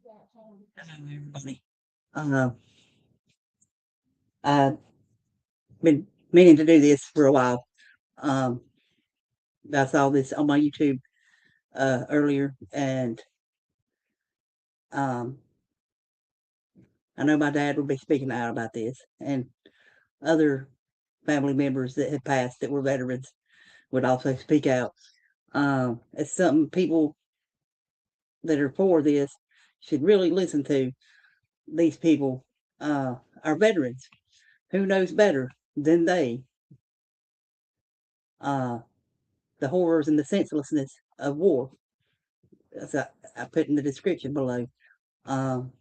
Hello, everybody. Uh, I've been meaning to do this for a while. Um, I saw this on my YouTube earlier, and um, I know my dad would be speaking out about this, and other family members that had passed that were veterans would also speak out. It's something people that are for this should really listen to. These people are veterans. Who knows better than they? Uh, the horrors and the senselessness of war. As I put in the description below. Um,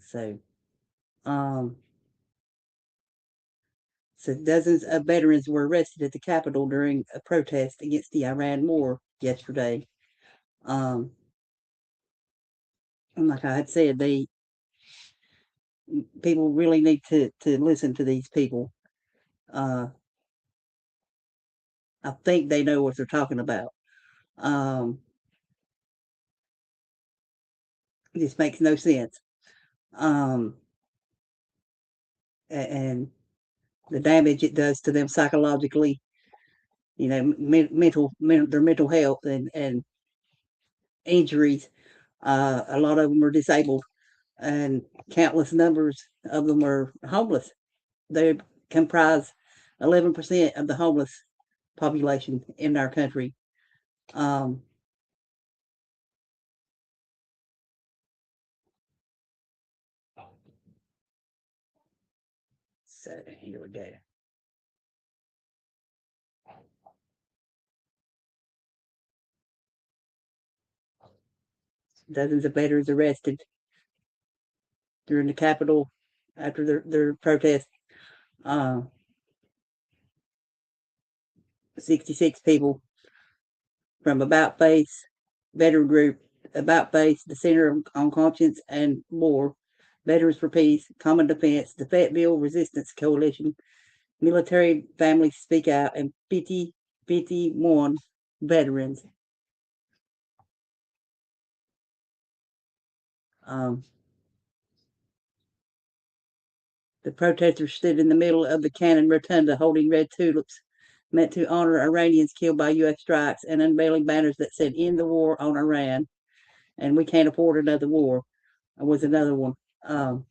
so, um, so dozens of veterans were arrested at the Capitol during a protest against the Iran war yesterday. Um, and like I had said, people really need to listen to these people. Uh, I think they know what they're talking about. Um, this makes no sense. Um, and the damage it does to them psychologically, their mental health and injuries. A lot of them are disabled, and countless numbers of them are homeless. They comprise 11% of the homeless population in our country. Um, so here we go. Dozens of veterans arrested during the Capitol after their protest. Uh, 66 people from About Face veteran group, About Face, the Center on Conscience, and more. Veterans for Peace, Common Defense, the Fayetteville Resistance Coalition, Military Families Speak Out, and 51 veterans. Um, the protesters stood in the middle of the Cannon Rotunda holding red tulips meant to honor Iranians killed by U.S. strikes and unveiling banners that said, "End the war on Iran," and "We can't afford another war." Was another one. Um,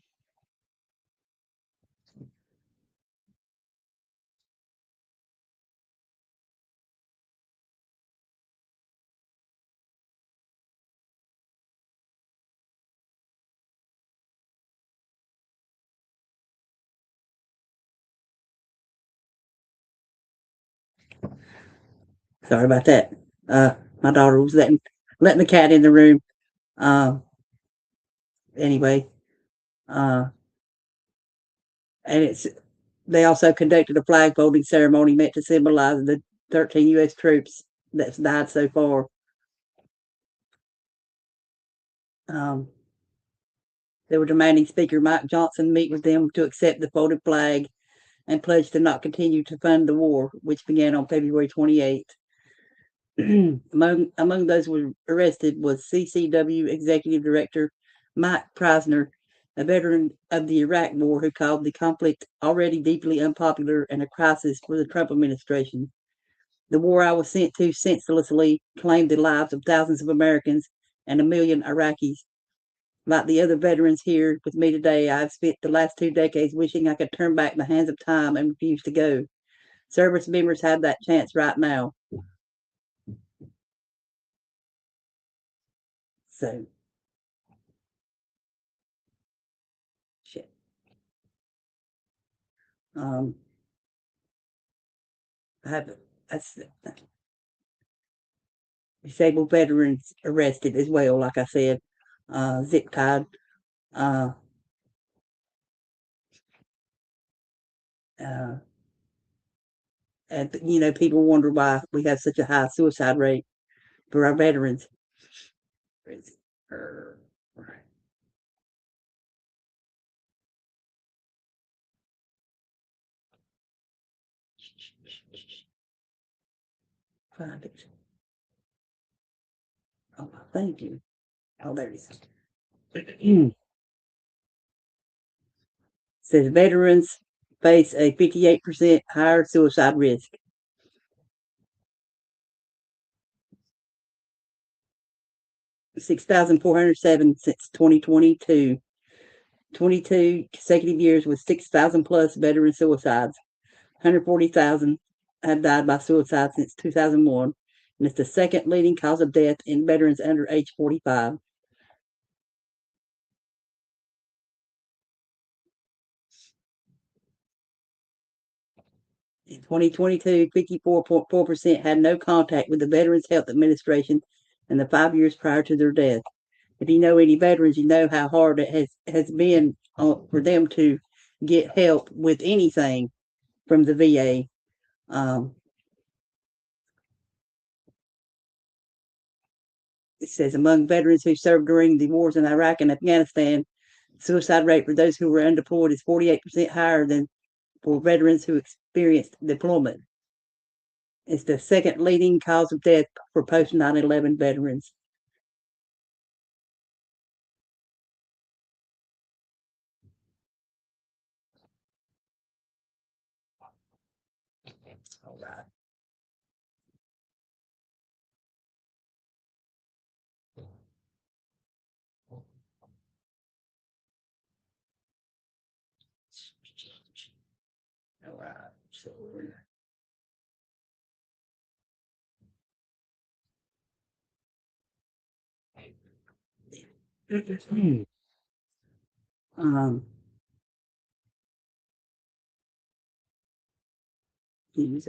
Sorry about that. My daughter was letting the cat in the room. Um, anyway, uh, and they also conducted a flag folding ceremony meant to symbolize the 13 U.S. troops that's died so far. Um, they were demanding Speaker Mike Johnson meet with them to accept the folded flag and pledge to not continue to fund the war, which began on February 28th. Among those who were arrested was CCW Executive Director Mike Preisner, a veteran of the Iraq War who called the conflict already deeply unpopular and a crisis for the Trump administration. The war I was sent to senselessly claimed the lives of thousands of Americans and a million Iraqis. Like the other veterans here with me today, I've spent the last 2 decades wishing I could turn back the hands of time and refuse to go. Service members have that chance right now. So, shit. Um, I have that's disabled veterans arrested as well. Like I said, zip tied. Uh, uh, and people wonder why we have such a high suicide rate for our veterans. Find it. Oh, thank you. Oh, there it is. Says veterans face a 58% higher suicide risk. 6,407 since 2022. 22 consecutive years with 6,000 plus veteran suicides. 140,000 have died by suicide since 2001, and it's the second leading cause of death in veterans under age 45. In 2022, 54.4% had no contact with the Veterans Health Administration in the 5 years prior to their death. If you know any veterans, you know how hard it has been for them to get help with anything from the VA. It says among veterans who served during the wars in Iraq and Afghanistan, suicide rate for those who were undeployed is 48% higher than for veterans who experienced deployment. It's the second leading cause of death for post 9/11 veterans. All right. All right. So um, these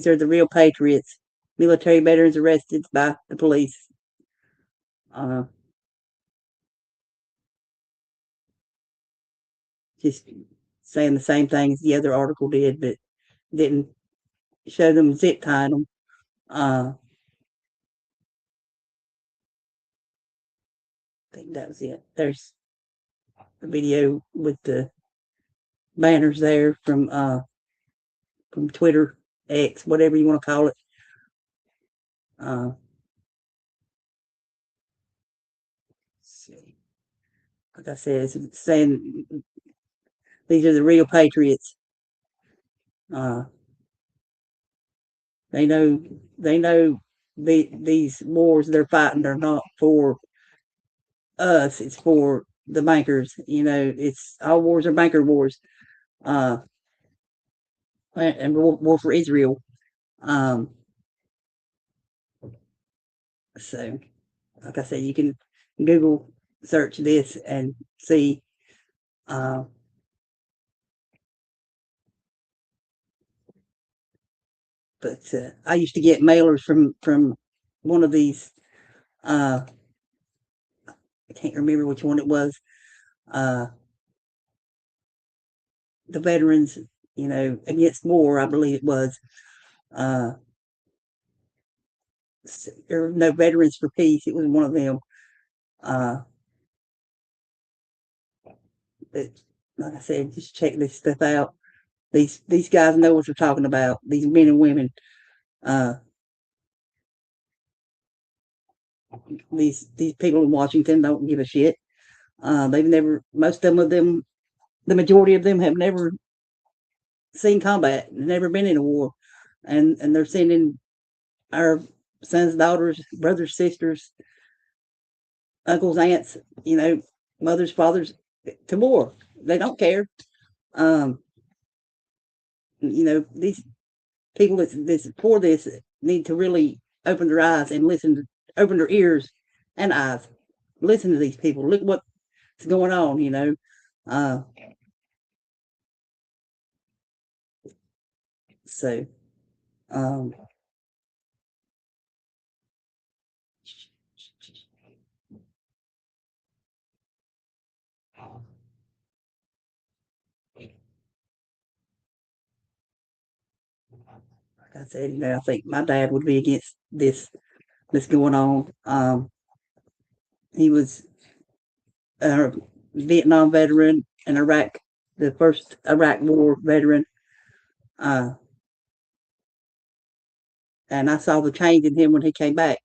are the real patriots. Military veterans arrested by the police. Uh, just saying the same thing as the other article did, but didn't show them zip tying them. I think that was it. There's a video with the banners there from Twitter, X, whatever you want to call it. Uh, see. Like I said, it's saying these are the real patriots. Uh, they know these wars they're fighting are not for us. It's for the bankers. You know, it's all wars are banker wars. Uh, and war for Israel. Um, so, like I said, you can Google search this and see. Uh, but I used to get mailers from one of these. I can't remember which one it was. Uh, the veterans, you know, against war, I believe it was. Uh, or no, veterans for peace. It was one of them. Uh, but like I said, just check this stuff out. These guys know what they're talking about. These men and women. Uh, these people in Washington don't give a shit. They've never. Most of them, the majority of them have never seen combat, never been in a war, and they're sending our sons, daughters, brothers, sisters, uncles, aunts, you know, mothers, fathers to war. They don't care. Um, you know, these people that's for this need to really open their eyes and open their ears and eyes. Listen to these people. Look what's going on, you know. Uh, so, um, like I said, you know, I think my dad would be against this going on. He was a Vietnam veteran and the first Iraq War veteran. Uh, and I saw the change in him when he came back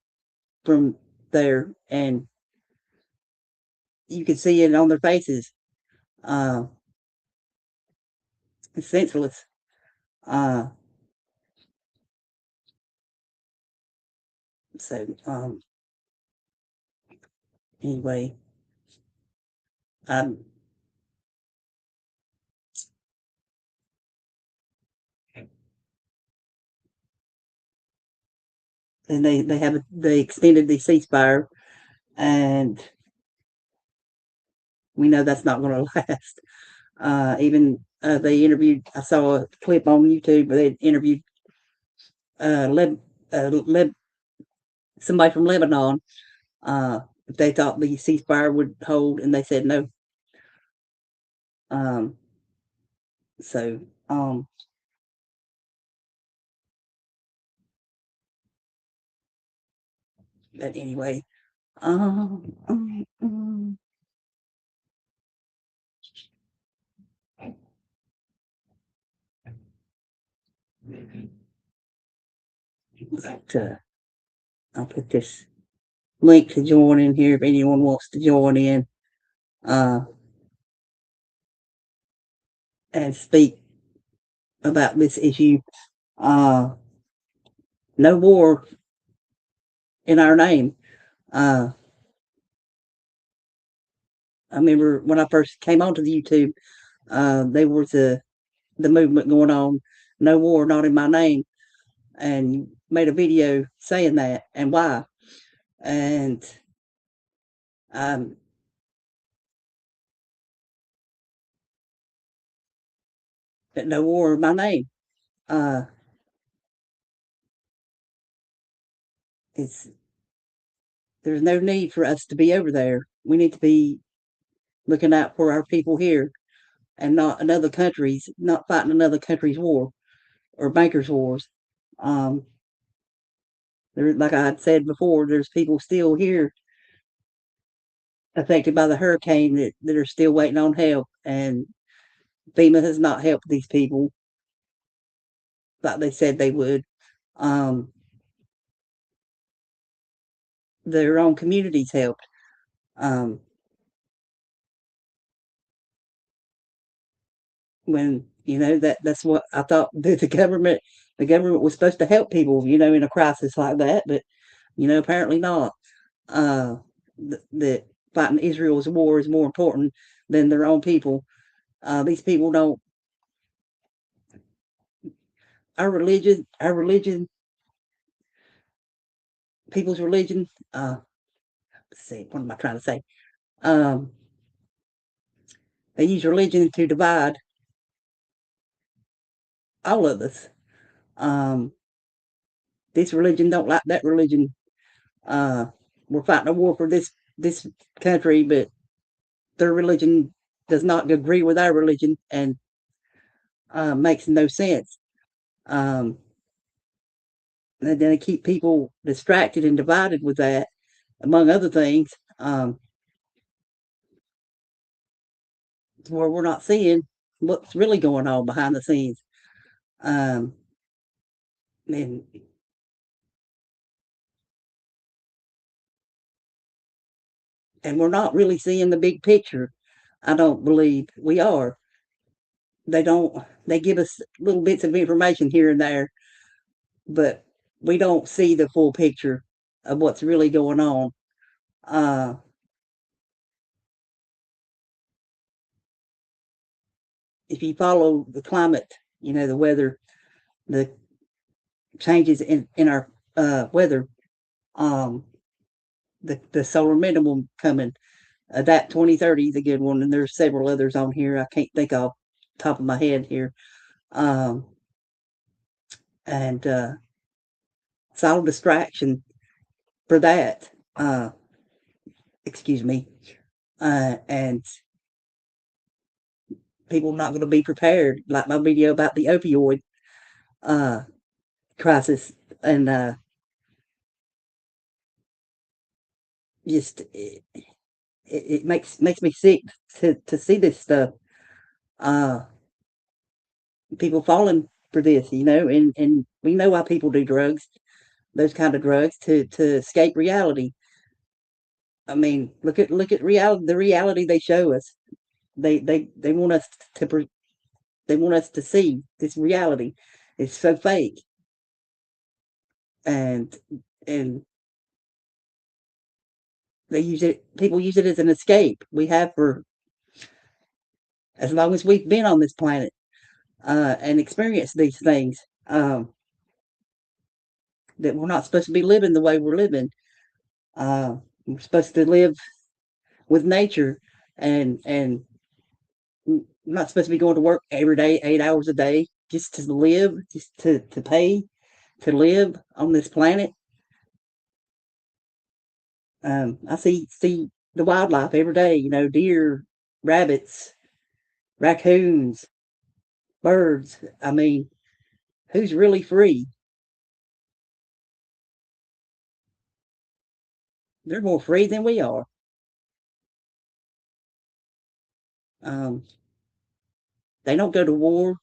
from there, and you could see it on their faces. Uh, it's senseless. Uh, so anyway, um, and they extended the ceasefire, and we know that's not going to last. Even they interviewed. I saw a clip on YouTube where they interviewed uh, Leb, Leb, somebody from Lebanon. If they thought the ceasefire would hold, and they said no. Um, so, but anyway, um, um, um, but, I'll put this link to join in here if anyone wants to join in uh, and speak about this issue. Uh, no war in our name. Uh, I remember when I first came onto the YouTube, there was the movement going on, no war, not in my name, and made a video saying that and why. And um, no war in my name. Uh, it's there's no need for us to be over there. We need to be looking out for our people here and not another country's, not fighting another country's war or bankers' wars. Um, there, like I had said before, there's people still here affected by the hurricane that are still waiting on help, and FEMA has not helped these people like they said they would. Um, their own communities helped. Um, when that's what I thought that the government was supposed to help people, in a crisis like that, but apparently not. That fighting Israel's war is more important than their own people. These people don't. Our religion, people's religion. Let's see, what am I trying to say? Um, they use religion to divide all of us. Um, this religion don't like that religion. Uh, we're fighting a war for this country, but their religion does not agree with our religion, and makes no sense. Um, and then they keep people distracted and divided with that, among other things, where we're not seeing what's really going on behind the scenes. Um, and and we're not really seeing the big picture. I don't believe we are. They don't. They give us little bits of information here and there, but we don't see the full picture of what's really going on. Uh, if you follow the climate, the weather, the changes in our weather, um, the solar minimum coming, that 2030 is a good one, and there's several others on here. I can't think off the top of my head here. Um, and it's all distraction for that. Excuse me. And people not going to be prepared, like my video about the opioid uh, crisis, and just it makes me sick to see this stuff. Uh, People falling for this, and we know why people do drugs. those kind of drugs to escape reality. I mean, look at reality, the reality they show us. They want us they want us to see this reality. It's so fake, and and they use it. People use it as an escape. We have for as long as we've been on this planet, and experienced these things. That we're not supposed to be living the way we're living. We're supposed to live with nature, and we're not supposed to be going to work every day, 8 hours a day, just to live, just to pay to live on this planet. I see the wildlife every day. You know, deer, rabbits, raccoons, birds. I mean, who's really free? They're more free than we are. Um, they don't go to war.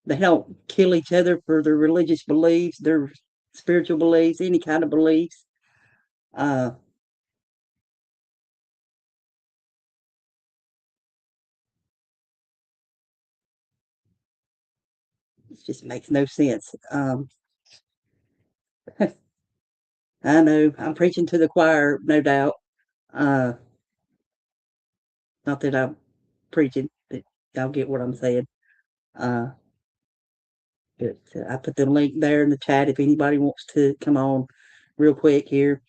They don't kill each other for their religious beliefs, their spiritual beliefs, any kind of beliefs. Uh, it just makes no sense. I know I'm preaching to the choir, no doubt. Uh, Not that I'm preaching, but y'all get what I'm saying. Uh, but I put the link there in the chat if anybody wants to come on real quick here.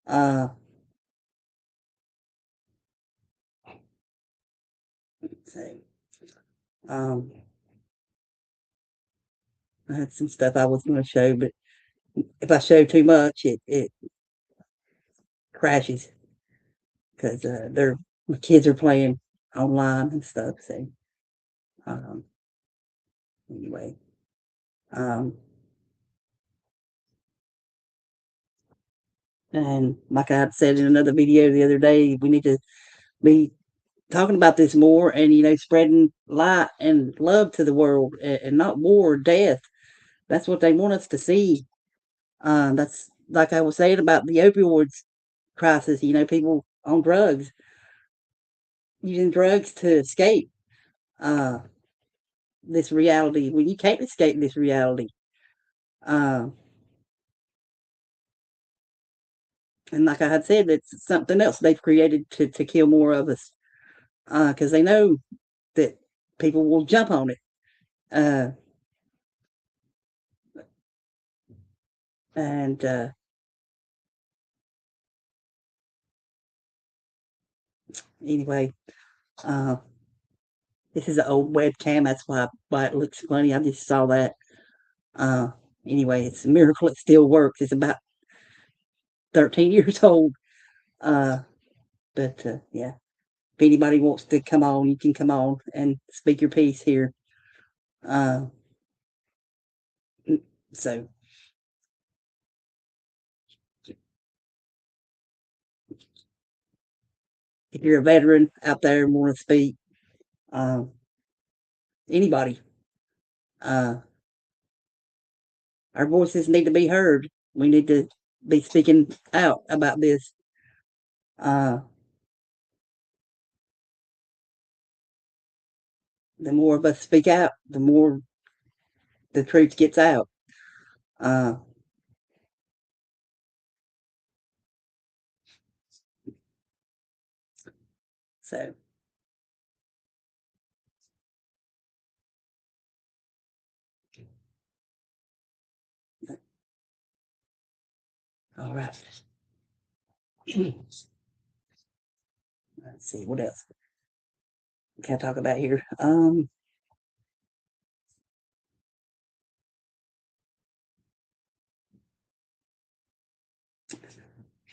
Uh, so, um, I had some stuff I was going to show, but if I show too much, it crashes because they're my kids are playing online and stuff. So um, anyway, um, and like I had said in another video the other day, we need to be talking about this more and spreading light and love to the world and not war or death. That's what they want us to see. That's like I was saying about the opioids crisis. People on drugs using drugs to escape uh, this reality when you can't escape this reality. Uh, and like I had said, it's something else they've created to kill more of us because they know that people will jump on it. Uh, and anyway, uh, this is an old webcam. That's why it looks funny. I just saw that. Uh, anyway, it's a miracle it still works. It's about 13 years old. Uh, but yeah, if anybody wants to come on, you can come on and speak your piece here. Uh, so if you're a veteran out there and want to speak, uh, anybody, uh, our voices need to be heard. We need to be speaking out about this. Uh, the more of us speak out, the more the truth gets out. Uh, so, all right. Let's see what else can I talk about here.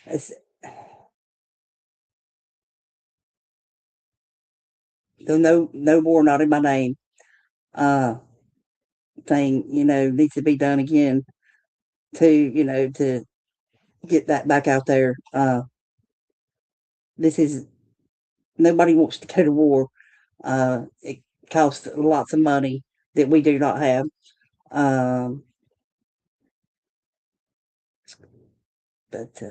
It's the no more, not in my name. Uh, thing needs to be done again to get that back out there. This is nobody wants to go to war. It costs lots of money that we do not have. Um, But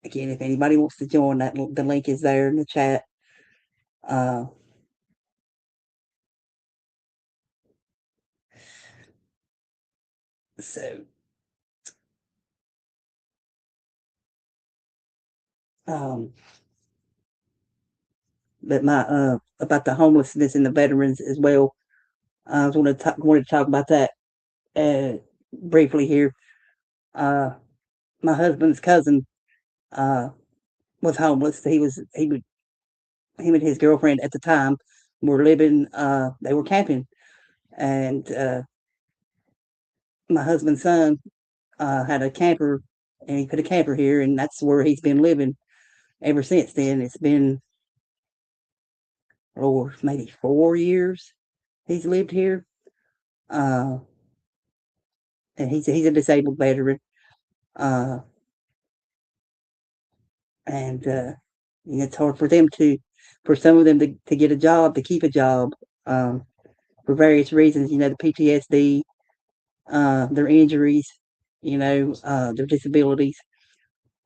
again, if anybody wants to join, the link is there in the chat. Uh, so, um, but my about the homelessness and the veterans as well. I was wanted to talk about that briefly here. Uh, my husband's cousin uh, was homeless. He would him and his girlfriend at the time were living. They were camping, and my husband's son had a camper, and he put a camper here, and that's where he's been living ever since then. It's been maybe 4 years he's lived here, uh, and he's a disabled veteran, uh, and it's hard for them for some of them to get a job, to keep a job, um, for various reasons. The PTSD, their injuries, their disabilities.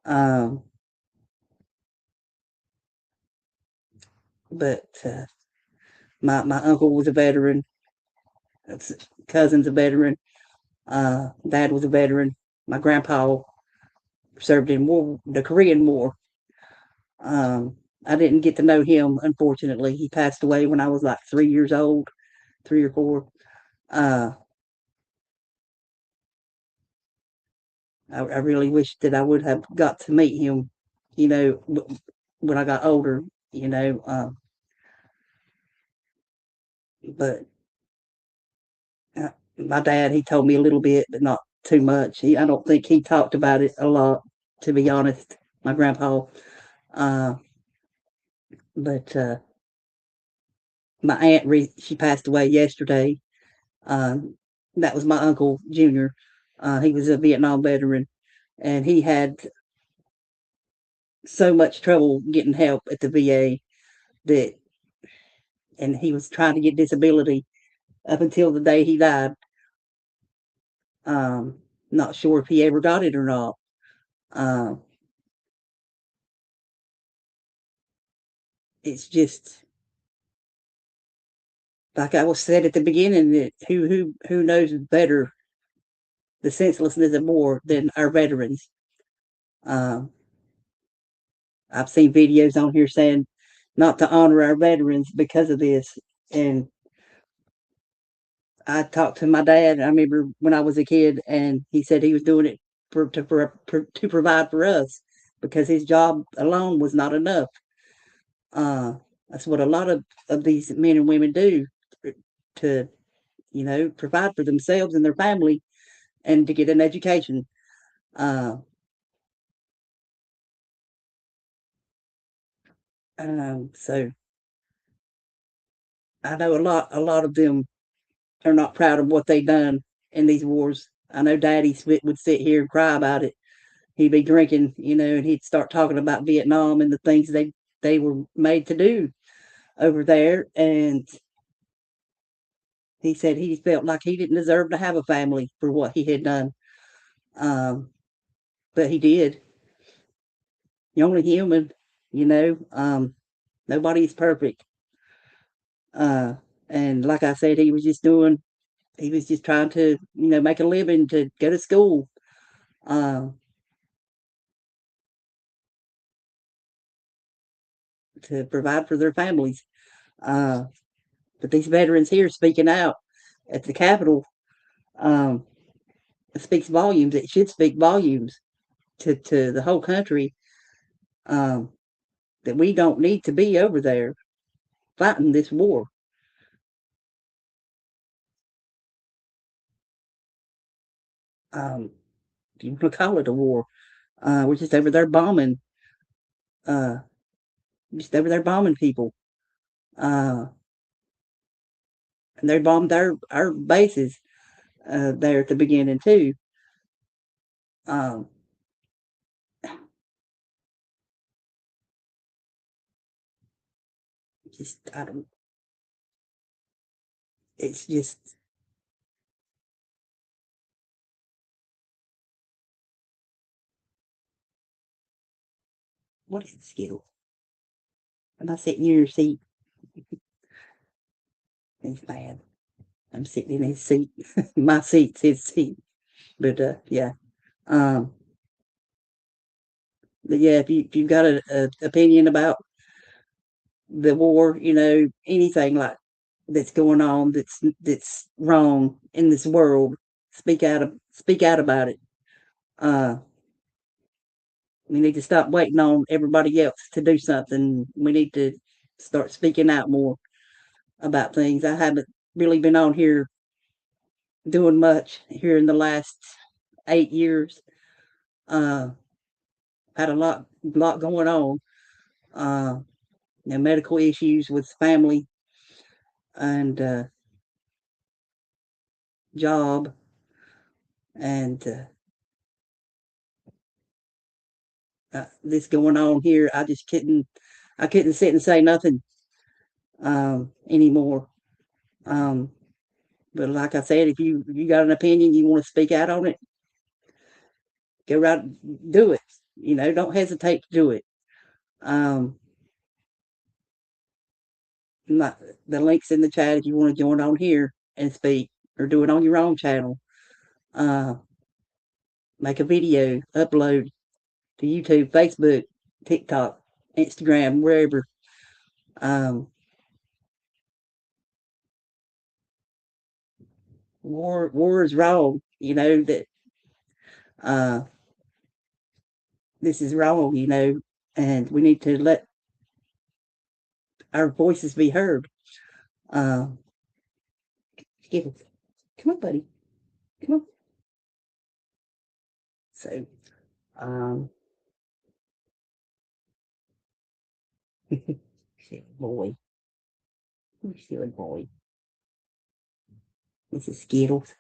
Um, but my uncle was a veteran, cousin's a veteran, dad was a veteran. My grandpa served in the Korean War. Um, I didn't get to know him, unfortunately. He passed away when I was like 3 years old, 3 or 4. Uh, I really wish that I would have got to meet him, when I got older, you know. But my dad, he told me a little bit, but not too much. I don't think he talked about it a lot, to be honest. My grandpa, uh, but my aunt, she passed away yesterday. Um, that was my uncle Junior. He was a Vietnam veteran, and he had so much trouble getting help at the VA that, and he was trying to get disability up until the day he died. Um, Not sure if he ever got it or not. Um, it's just like I was said at the beginning, that who knows better the senselessness of war than our veterans. Um, I've seen videos on here saying not to honor our veterans because of this, and I talked to my dad. I remember when I was a kid, and he said he was doing it to provide for us because his job alone was not enough. Uh, that's what a lot of these men and women do to, provide for themselves and their family and to get an education. Uh, so I know a lot of them are not proud of what they done in these wars. I know Daddy would sit here and cry about it. He'd be drinking, and he'd start talking about Vietnam and the things they were made to do over there. And he said he felt like he didn't deserve to have a family for what he had done. Um, but he did. You're only human, you know. Nobody's perfect. Uh, and like I said, he was just trying to, make a living to go to school, uh, to provide for their families. Uh, but these veterans here speaking out at the Capitol, um, it speaks volumes. It should speak volumes to the whole country, um, that we don't need to be over there fighting this war. Um, you want to call it a war? We're just over there bombing, uh, just over there bombing people. Uh, and they bombed our bases there at the beginning too. Um, just I don't. It's just What is the Skittle? Am I sitting in your seat? He's bad. I'm sitting in his seat. My seat's his seat. But yeah. Um but yeah, if you've got a opinion about the war, anything like that's going on that's wrong in this world, speak out about it. Uh we need to stop waiting on everybody else to do something. We need to start speaking out more about things. I haven't really been on here doing much here in the last 8 years. Uh, had a lot going on. Uh, medical issues with family and job, and this going on here. I couldn't sit and say nothing anymore. Um, but like I said, if you got an opinion, you want to speak out on it, go right, do it. Don't hesitate to do it. Um, my, the links in the chat if you want to join on here and speak, or do it on your own channel. Uh, make a video, upload to YouTube, Facebook, TikTok, Instagram, wherever. Um, war is wrong. That uh, this is wrong. And we need to let our voices be heard. Uh, Skittles, come on, buddy, come on. So, um, silly boy, silly boy. This is Skittles.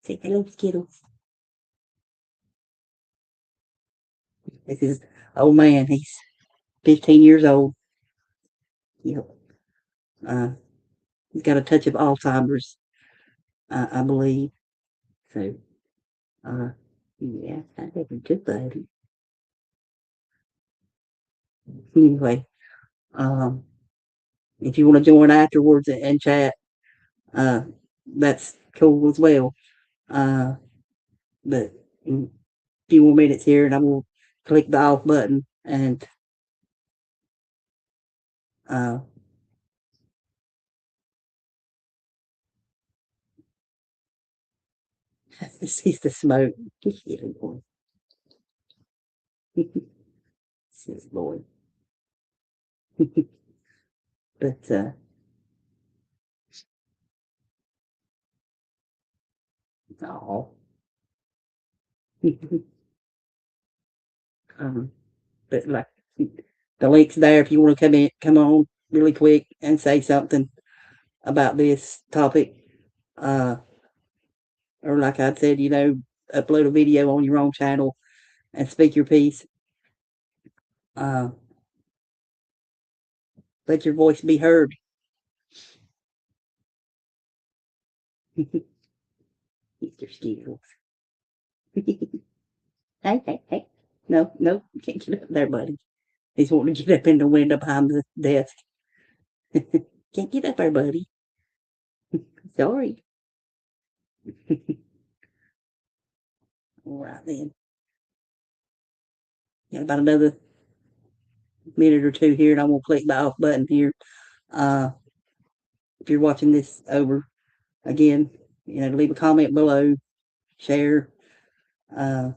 Say hello, Skittles. This is old man. He's 15 years old. Yep. Uh, he's got a touch of Alzheimer's, I believe. So, uh, yeah, I think we good, buddy. Anyway, um, if you want to join afterwards and chat, uh, that's cool as well. But in a few more minutes here, and I will click the off button, and uh, sees the smoke. Silly boy. Silly boy. But oh, um, but like the link's there if you want to come on really quick and say something about this topic. Uh, or like I said, upload a video on your own channel and speak your piece. Uh, let your voice be heard. Mr. Skittles. Hey. No, you can't get up there, buddy. He's wanting to get up in the window behind the desk. Can't get up there, buddy. Sorry. All right then. Got about another minute or two here, and I'm gonna click the off button here. Uh, if you're watching this over again, leave a comment below, share, uh,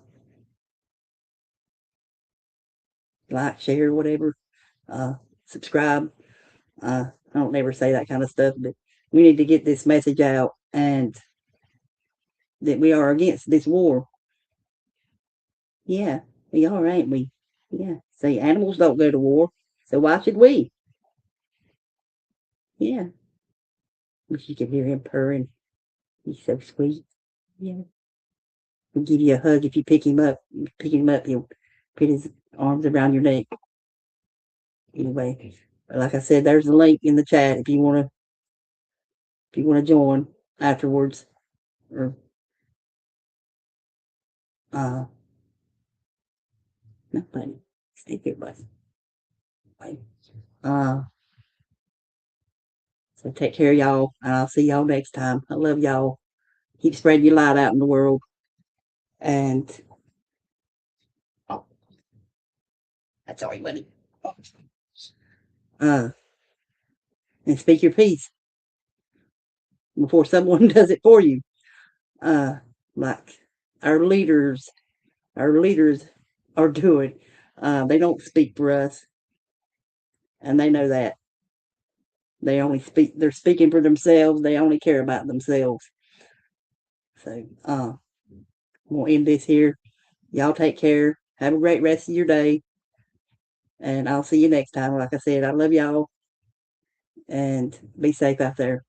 like, share, whatever. Subscribe. I don't ever say that kind of stuff, but we need to get this message out, and that we are against this war. Yeah, we are, ain't we? Yeah. See, animals don't go to war, so why should we? Yeah. Wish you could hear him purring. He's so sweet. Yeah. He'll give you a hug if you pick him up. He'll put his arms around your neck. Anyway, like I said, there's a link in the chat if you wanna join afterwards, or uh, no, buddy, stay here, buddy. Uh, so take care of y'all, and I'll see y'all next time. I love y'all. Keep spreading your light out in the world, and oh, that's all right, buddy. Uh, and speak your piece before someone does it for you. Uh, like our leaders, our leaders are doing. They don't speak for us, and they know that. They only speak. They're speaking for themselves. They only care about themselves. So, we'll end this here. Y'all take care. Have a great rest of your day, and I'll see you next time. Like I said, I love y'all, and be safe out there.